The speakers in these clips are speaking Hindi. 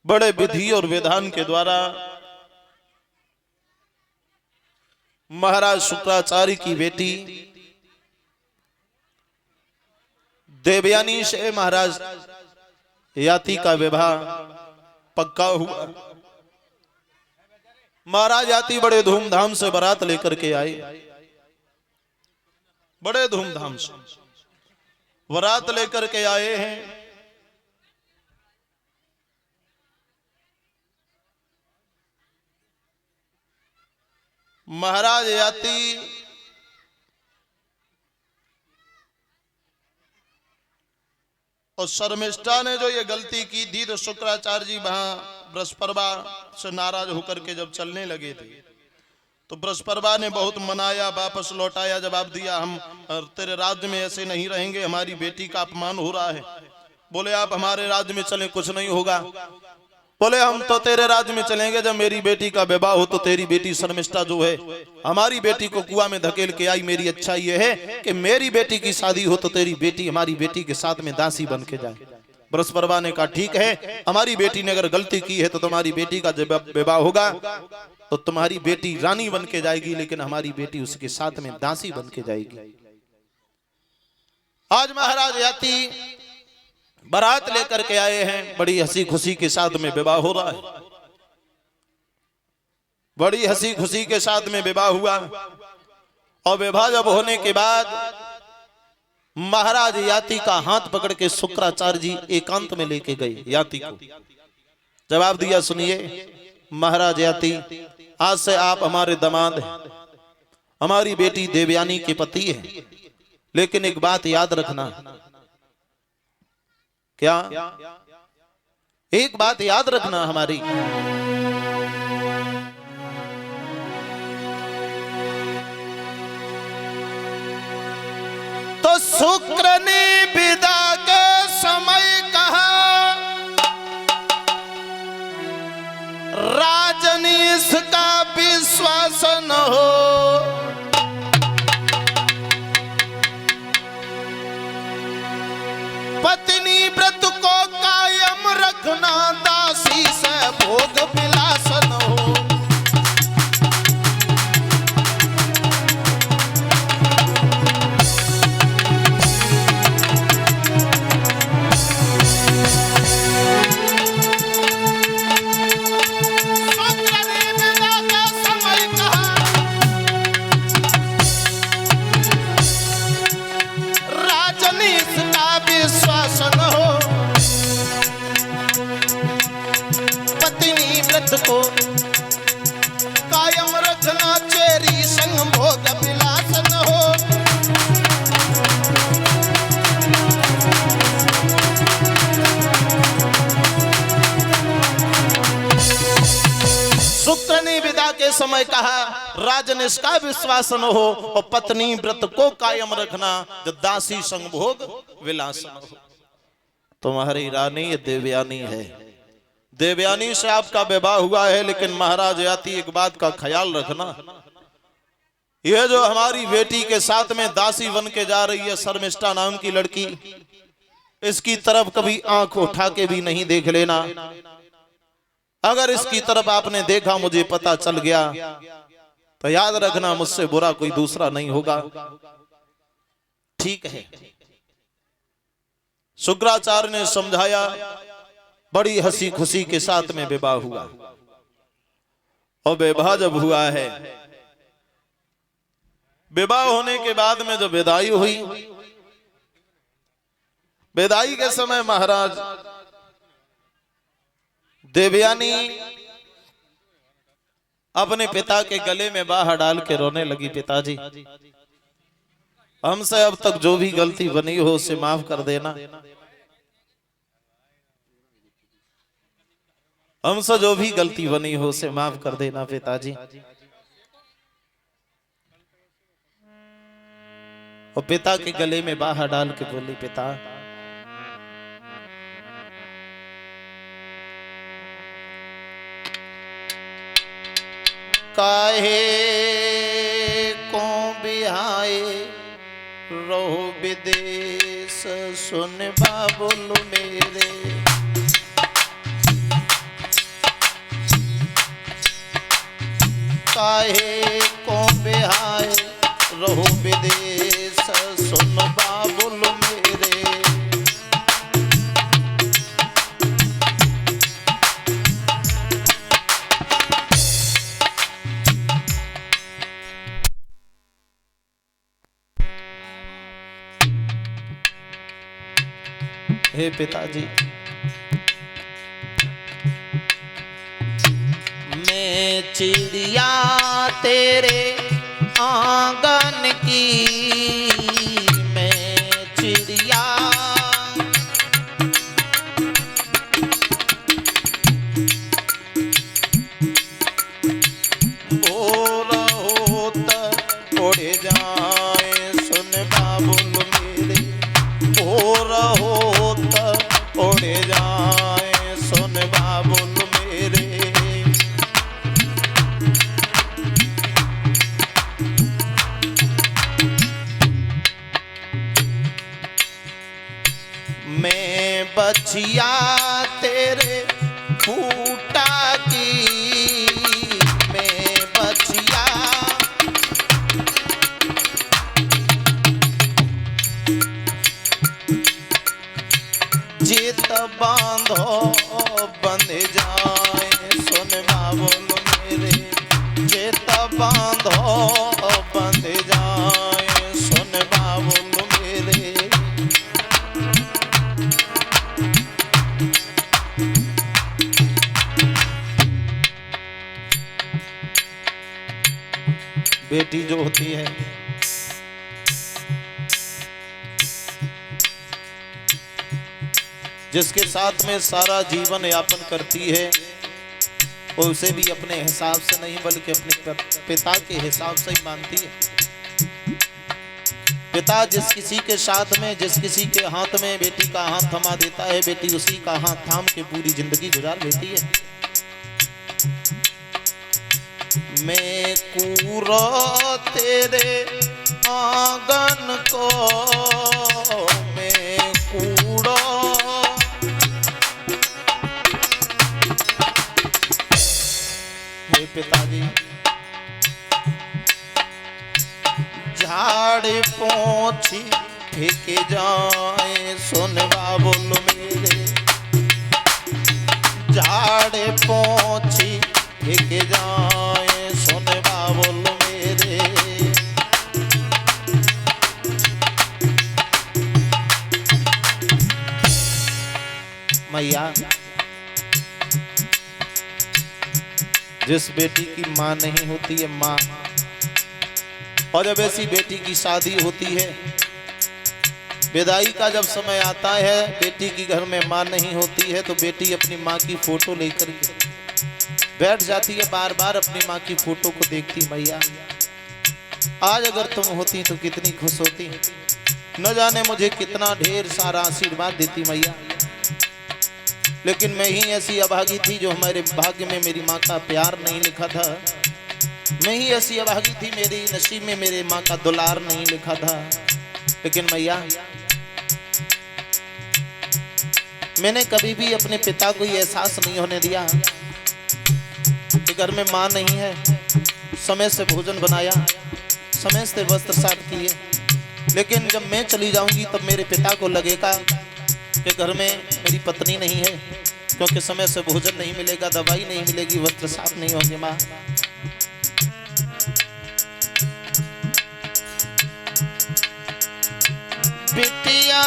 बड़े विधि और विधान के द्वारा महाराज शुक्राचार्य की बेटी देवयानी से महाराज याति का विवाह पक्का हुआ। महाराज याति बड़े धूमधाम से बारात लेकर के आए, बड़े धूमधाम से बारात लेकर के आए हैं। महाराज याति और शर्मिष्ठा ने जो ये गलती की थी, तो शुक्राचार्य जी वहां बृहस्पति से नाराज होकर के जब चलने लगे थे, तो बृहस्पति ने बहुत मनाया, वापस लौटाया, जवाब दिया हम तेरे राज्य में ऐसे नहीं रहेंगे, हमारी बेटी का अपमान हो रहा है। बोले आप हमारे राज्य में चले, कुछ नहीं होगा। बोले हम तो तेरे राज्य में चलेंगे, जब मेरी बेटी का विवाह हो तो तेरी बेटी शर्मिष्ठा जो है हमारी बेटी को कुआं में धकेल के आई। मेरी अच्छा ये है कि मेरी बेटी की शादी हो तो तेरी बेटी हमारी बेटी के साथ में दासी बन के जाए। बृहस्पति ने कहा ठीक है, हमारी बेटी ने अगर गलती की है तो तुम्हारी बेटी का जब विवाह होगा तो तुम्हारी बेटी रानी बन के जाएगी, लेकिन हमारी बेटी उसके साथ में दासी बन के जाएगी। आज महाराज याति बारात लेकर के आए हैं, बड़ी हंसी खुशी के साथ में विवाह हो रहा है, बड़ी हंसी खुशी के साथ में विवाह हुआ। और विवाह जब होने के बाद महाराज याति का हाथ पकड़ के शुक्राचार्य जी एकांत में लेके गए याति को। जवाब दिया सुनिए महाराज याति, आज से आप हमारे दामाद हैं, हमारी बेटी देवयानी के पति हैं, लेकिन एक बात याद रखना। क्या? एक बात याद रखना हमारी, तो शुक्र ने विदा के समय कहा, राजनीश का विश्वास न हो। पत्नी व्रत को कायम रखना, दासी से भोग विलास न हो। शुक्र ने विदा का समय कहा, राजनीश का विश्वास न हो। पत्नी व्रत को कायम रखना, चेरी संग भोग विलास न हो। शुक्र ने विदा के समय कहा, राजनीश का विश्वास न हो और पत्नी व्रत को कायम रखना, जो दासी संग भोग विलास न हो। तुम्हारी रानी ये देवयानी है, देवयानी से आपका विवाह हुआ है, लेकिन महाराज याति एक बात का ख्याल रखना, ये जो हमारी बेटी के साथ में दासी बन के जा रही है शर्मिष्ठा नाम की लड़की, इसकी तरफ कभी आंख उठा के भी नहीं देख लेना। अगर इसकी तरफ आपने देखा, मुझे पता चल गया, तो याद रखना मुझसे बुरा कोई दूसरा नहीं होगा। ठीक है। शुक्राचार्य ने समझाया, बड़ी हंसी खुशी के साथ में विवाह हुआ। और विवाह जब हुआ है, विवाह होने के बाद में जब विदाई हुई, विदाई के समय महाराज देवयानी अपने पिता के गले में बाह डाल के रोने लगी, पिताजी हमसे अब तक जो भी गलती बनी हो उसे माफ कर देना, हमसे जो भी गलती बनी हो उसे माफ कर देना पिताजी। और पिता के गले में बाह डाल के बोली, पिता काहे को बिहाए रहो विदेश, सुन बाबुल मेरे काहे को बिहाय रहो विदेश सुन बाबुल मेरे। हे पिताजी, मैं चिड़िया तेरे आंगन की, मैं चिड़िया बोल होत उड़ जाए सुन बाबुल मेरे, बोल होत उड़ जाए सुन बाबुल मेरे। मैं बछिया तेरे खूटा की, मैं बछिया जित बांधो बंध जाए सुन बाबुल मेरे, जित बांधो बंध जाए सुन बाबुल मेरे। बेटी जो होती है जिसके साथ में सारा जीवन यापन करती है, वो उसे भी अपने हिसाब से नहीं बल्कि अपने पिता के हिसाब से ही मानती है। पिता जिस किसी के साथ में, जिस किसी के हाथ में बेटी का हाथ थमा देता है, बेटी उसी का हाथ थाम के पूरी जिंदगी गुजार लेती है। मैं कूरो तेरे आंगन को, मैं कूड़ो हे पिताजी, झाड़ पोंछी फेंके जाए सुन बाबुल मेरे, झाड़ पोंछी फेंके जाए सुन बाबुल मेरे। मैया, जिस बेटी की माँ नहीं होती है माँ, और जब ऐसी बेटी की शादी होती है, विदाई का जब समय आता है, बेटी की घर में माँ नहीं होती है, तो बेटी अपनी माँ की फोटो लेकर के बैठ जाती है, बार बार अपनी माँ की फोटो को देखती। मैया, आज अगर तुम होती तो कितनी खुश होती, न जाने मुझे कितना ढेर सारा आशीर्वाद देती मैया। लेकिन मैं ही ऐसी अभागी थी जो हमारे भाग्य में मेरी माँ का प्यार नहीं लिखा था। मैं ही ऐसी अभागी थी, मेरी नसीब में मेरे माँ का दुलार नहीं लिखा था। लेकिन मैया, मैंने कभी भी अपने पिता को ये एहसास नहीं होने दिया कि घर में माँ नहीं है। समय से भोजन बनाया, समय से वस्त्र साफ किए, लेकिन जब मैं चली जाऊंगी तब मेरे पिता को लगेगा कि घर में मेरी पत्नी नहीं है, क्योंकि समय से भोजन नहीं मिलेगा, दवाई नहीं मिलेगी, वस्त्र साफ नहीं होंगे। माँ, बिटिया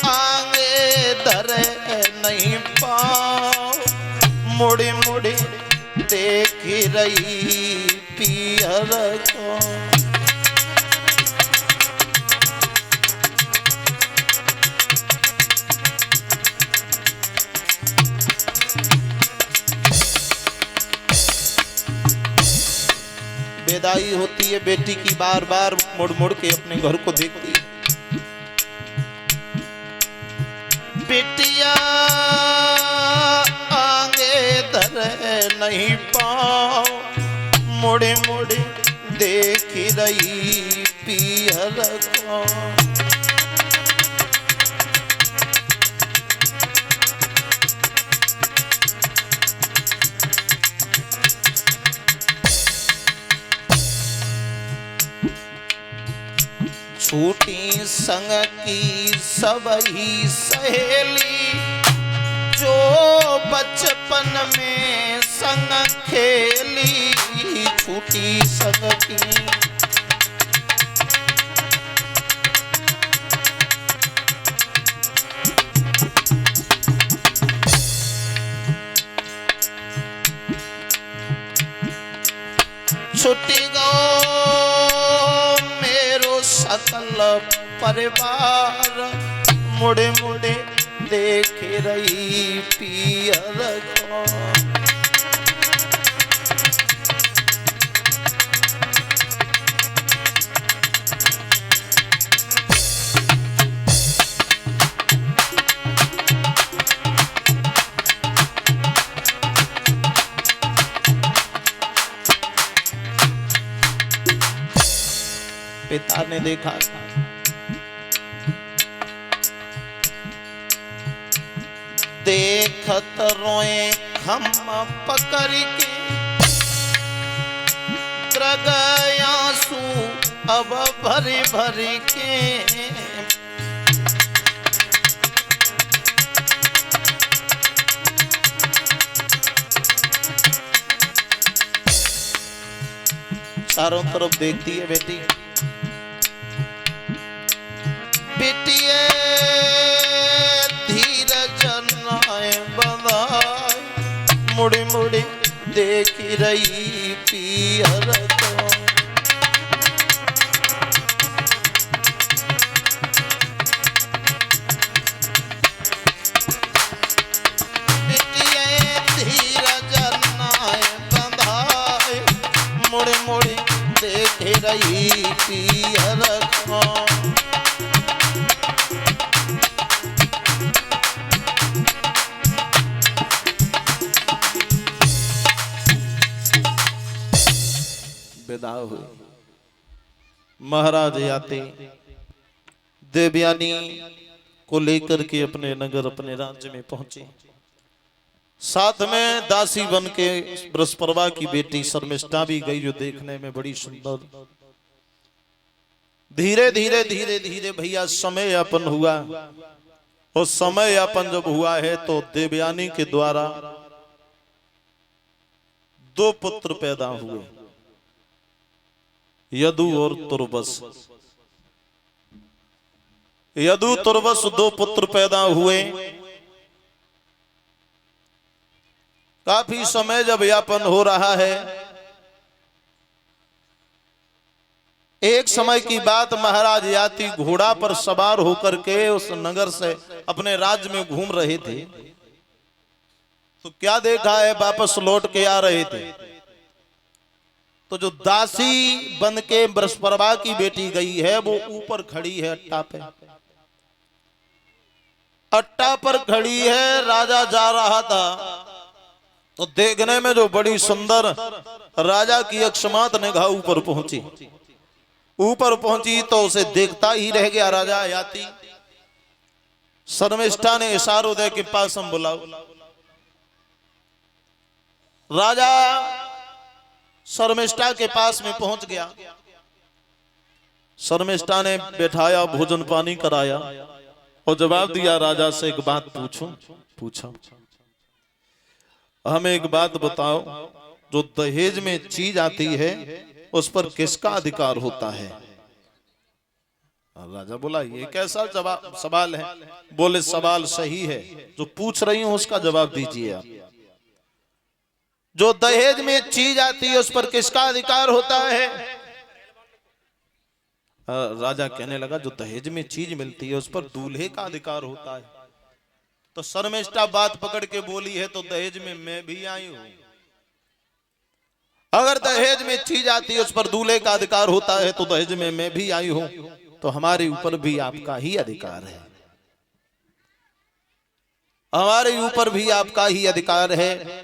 आगे धरे नहीं पाओ, मुड़ी मुड़ी देख रही पियर को। विदाई होती है बेटी की, बार बार मुड़ मुड़ के अपने घर को देखती है। बेटिया आगे धरे नहीं पाओ, मुड़े मुड़े देख रही पियर को। छूटी संग की सब ही सहेली, जो बचपन में संग खेली, छूटी संग की। छुटी गो मेरो सकल परिवार, मुड़े मुड़े देख रही पियर को। पिता ने देखा देखत रोए खम पकड़ के, आंसू अब भरी भरी के। चारों तरफ देखती है बेटी, बेटिए धीरज नाय बंधाय, मुड़ी मुड़ी देख रही पियर को। बेटिए धीरज नाय बंधाय, मुड़ी मुड़ी देख रही पियर को। विदा हुए। महाराज आते देवयानी को लेकर के अपने नगर अपने राज्य में पहुंचे। साथ में दासी बन के बृहस्पति की बेटी शर्मिष्ठा भी गई, जो देखने में बड़ी सुंदर। धीरे धीरे धीरे धीरे भैया समय यापन हुआ। और समय यापन जब हुआ है तो देवयानी के द्वारा 2 पुत्र पैदा हुए, यदु और तुर्बस। यदु तुर्बस 2 पुत्र पैदा हुए। काफी समय जब यापन हो रहा है, एक समय की बात, महाराज याति घोड़ा पर सवार होकर के उस नगर से अपने राज्य में घूम रहे थे। तो क्या देखा है, वापस लौट के आ रहे थे तो जो दासी बन के बृहस्पति की बेटी गई है, वो ऊपर खड़ी है अट्टा पे। अट्टा पर खड़ी है, राजा जा रहा था तो देखने में जो बड़ी सुंदर, राजा की अक्षमात निगाह ऊपर पहुंची। ऊपर पहुंची तो उसे देखता ही रह गया राजा याति। शर्मिष्ठा ने इशारों दे के पास हम बुलाओ। राजा शर्मिष्ठा के पास में पहुंच गया। शर्मिष्ठा ने बैठाया, भोजन पानी कराया और जवाब दिया, राजा से एक बात पूछूं? पूछा। हमें एक बात बताओ, जो दहेज में चीज आती है उस पर किसका अधिकार होता है? राजा बोला, ये कैसा जवाब सवाल है? बोले, सवाल सही है, जो पूछ रही हूं उसका जवाब दीजिए आप। जो दहेज में चीज आती है उस पर किसका अधिकार होता है? राजा कहने लगा, जो दहेज में चीज मिलती है उस पर दूल्हे का अधिकार होता है। तो शर्मिष्ठा बात पकड़ के बोली है, तो दहेज में मैं भी आई हूं। अगर दहेज में चीज आती है उस पर दूल्हे का अधिकार होता है तो दहेज में मैं भी आई हूं, तो हमारे ऊपर भी आपका ही अधिकार है। हमारे ऊपर भी आपका ही अधिकार है।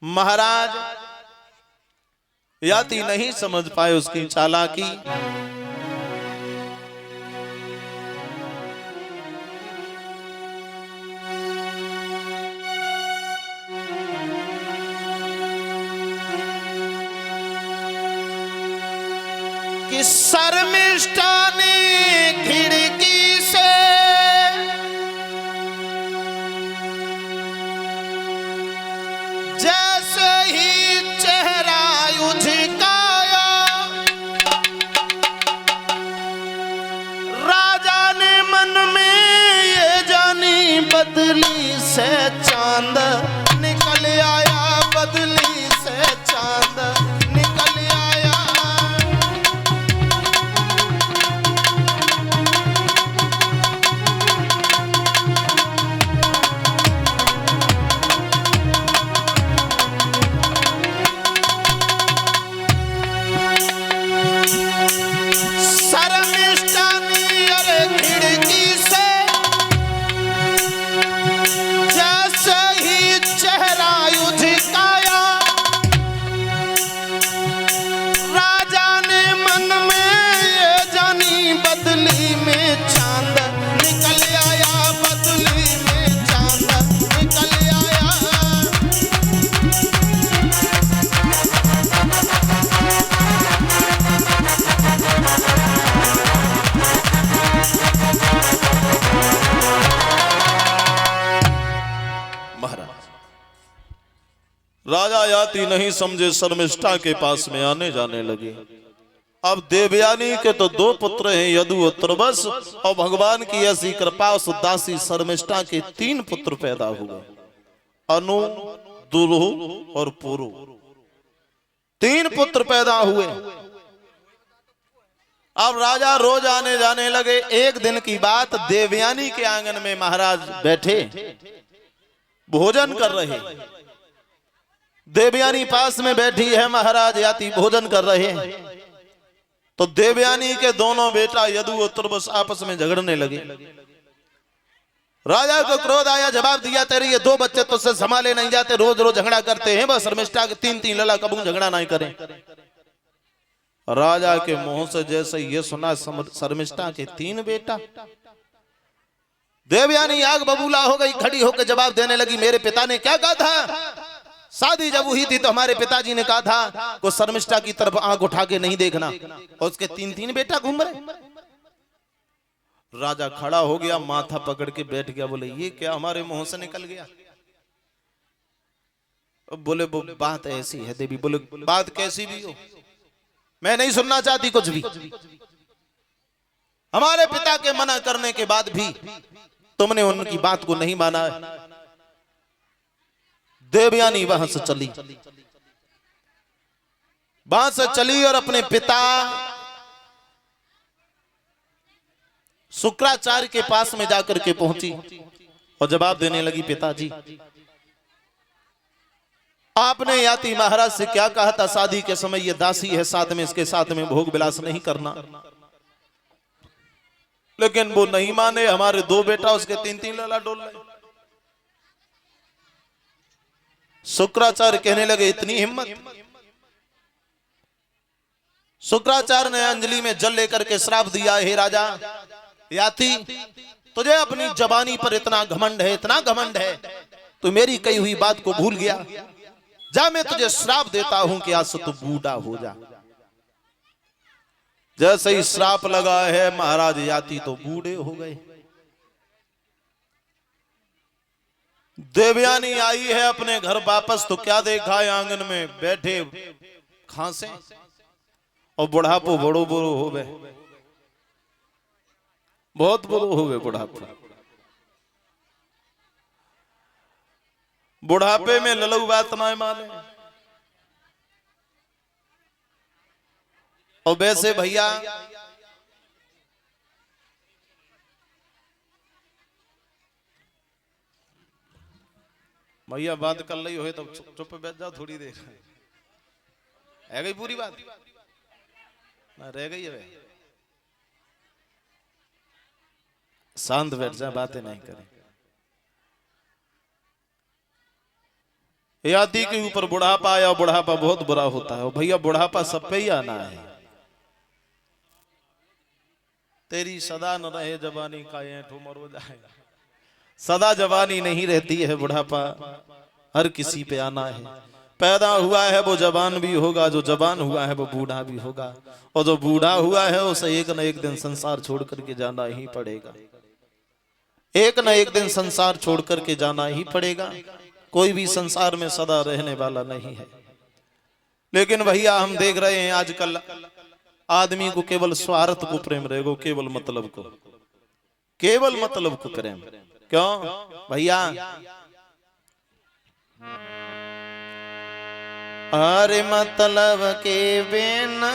महाराज याति नहीं समझ पाए उसकी चालाकी। कि शर्मिष्ठा ने खिड़की से जैसे ही चेहरा उझकाया, राजा ने मन में ये जानी बदली से चांद निकल आया, बदली से चांद निकल आया। शर्मिष्ठा ने अरे खिड़की से जैसे ही चेहरा उझकाया, राजा ने मन में ये जानी बदली में चांद निकल आया, बदली में चांद निकल आया। महाराज राजा याति नहीं समझे, शर्मिष्ठा के पास में आने जाने लगे। अब देवयानी के तो दो पुत्र हैं, यदु और त्रवस, और भगवान की ऐसी कृपा उस दासी शर्मिष्ठा के 3 पुत्र पैदा हुए, अनु, दुर्लभ और पुरु। 3 पुत्र पैदा हुए। अब राजा रोज आने जाने लगे। एक दिन की बात, देवयानी के आंगन में महाराज बैठे भोजन कर रहे। देवयानी पास में बैठी है, महाराज याति भोजन कर रहे हैं। तो देवयानी के दोनों बेटा यदु और त्रवस आपस में झगड़ने लगे। राजा को क्रोध आया, जवाब दिया, तेरे ये 2 बच्चे तो से संभाले नहीं जाते, रोज रोज झगड़ा करते हैं, बस शर्मिष्ठा के 3-3 लला कबू झगड़ा नहीं करें। राजा के मुंह से जैसे ये सुना शर्मिष्ठा के 3 बेटा, देवयानी आग बबूला हो गई, खड़ी होकर जवाब देने लगी, मेरे पिता ने क्या कहा था? शादी जब हुई थी तो हमारे पिताजी ने कहा था को शर्मिष्ठा की तरफ आंख उठा के नहीं देखना, और उसके 3-3 बेटा घूम रहे। राजा खड़ा हो गया, माथा पकड़ के बैठ गया, बोले ये क्या हमारे मुंह से निकल गया? बोले वो बात ऐसी है देवी। बोले बात कैसी भी हो, मैं नहीं सुनना चाहती कुछ भी। हमारे पिता के मना करने के बाद भी तुमने उनकी बात को नहीं माना है। देवयानी वहां से चली, और अपने पिता शुक्राचार्य के पास में जाकर के पहुंची और जवाब देने लगी, पिताजी आपने याति महाराज से क्या कहा था? शादी के समय ये दासी है, साथ में इसके साथ में भोग विलास नहीं करना, लेकिन वो नहीं माने। हमारे 2 बेटा उसके 3-3 लला डोल रहे। शुक्राचार्य कहने लगे, इतनी हिम्मत? शुक्राचार्य ने अंजलि में जल लेकर के श्राप दिया, हे राजा याति, तुझे अपनी जबानी पर इतना घमंड है, इतना घमंड है, तू मेरी कही हुई बात को भूल गया। जा, मैं तुझे श्राप देता हूं कि आज से तू बूढ़ा हो जा। जैसे ही श्राप लगा है, महाराज याति तो बूढ़े हो गए। देवयानी आई है अपने घर वापस, तो क्या देखा है? आंगन में बैठे खांसे और बुढ़ापो बड़ो बड़ो हो गए, बहुत बड़ो हो गए बुढ़ापो। बुढ़ापे में ललऊ बात ना माने। और वैसे भैया बात कर रही हो तो चुप बैठ जाओ थोड़ी देर। है गई पूरी बात ना, रह गई है? शांत बैठ जाए, बातें नहीं करें। याति के ऊपर बुढ़ापा आया, बुढ़ापा बहुत बुरा होता है। भैया बुढ़ापा सब पे ही आना है। तेरी सदा न रहे जवानी का ऐंठ उमर हो जाएगा। सदा जवानी नहीं रहती है, बुढ़ापा हर किसी पे आना है। पैदा हुआ है वो जवान भी होगा, जो जवान हुआ है वो बूढ़ा भी होगा, और जो बूढ़ा हुआ है उसे एक न एक दिन संसार छोड़ करके जाना ही पड़ेगा। एक न एक दिन संसार छोड़ करके जाना ही पड़ेगा। कोई भी संसार में सदा रहने वाला नहीं है। लेकिन भैया हम देख रहे हैं आजकल आदमी को केवल स्वार्थ को प्रेम रहेगा, केवल मतलब को, केवल मतलब को प्रेम। क्यों भैया? अरे मतलब के बिना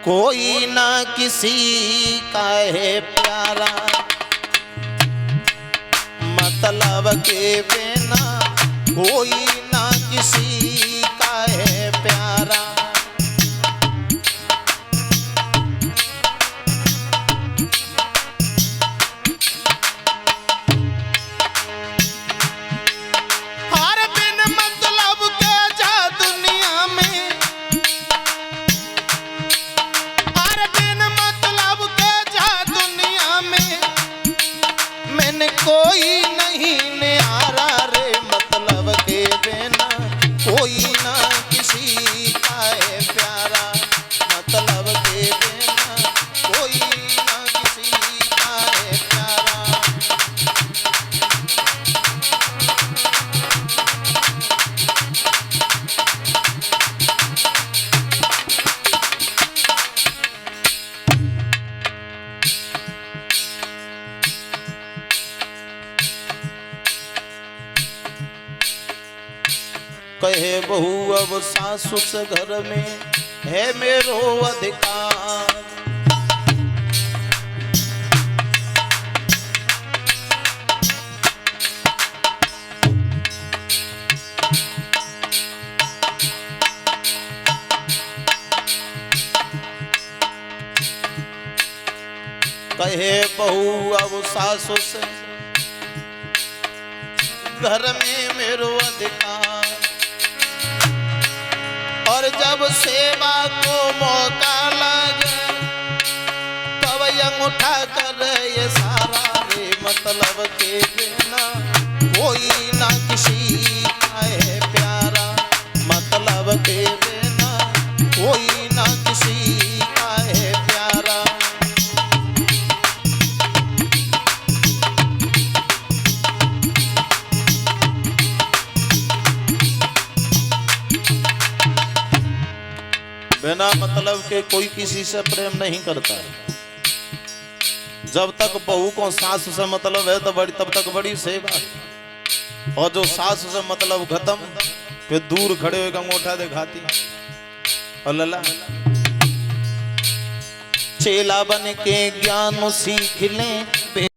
कोई ना किसी का है प्यारा, मतलब के बिना कोई ना किसी का है प्यारा। हर बिन मतलब के जा दुनिया में, हर बिन मतलब के जा दुनिया में, मैंने कोई नहीं न्यारा रे। मतलब के बिना कोई ना किसी का है प्यारा, मतलब के बिना कोई ना किसी का है प्यारा। कहे बहू अब सासु से घर में है मेरो अधिकार, कहे बहू अब सासु से घर में मेरो अधिकार। और जब सेवा को मौका लगे तब अंगूठा कर ये सारा रे। मतलब के बिना कोई ना किसी का है प्यारा, मतलब के बिना कोई ना किसी का है प्यारा। बिना मतलब के कोई किसी से प्रेम नहीं करता है। जब तक बहू को सास से मतलब है तब तक बड़ी सेवा है। और जो सास से मतलब खत्म, फिर दूर खड़े होकर अंगूठा दिखाती और लला। चेला बन के ज्ञान सीख ले।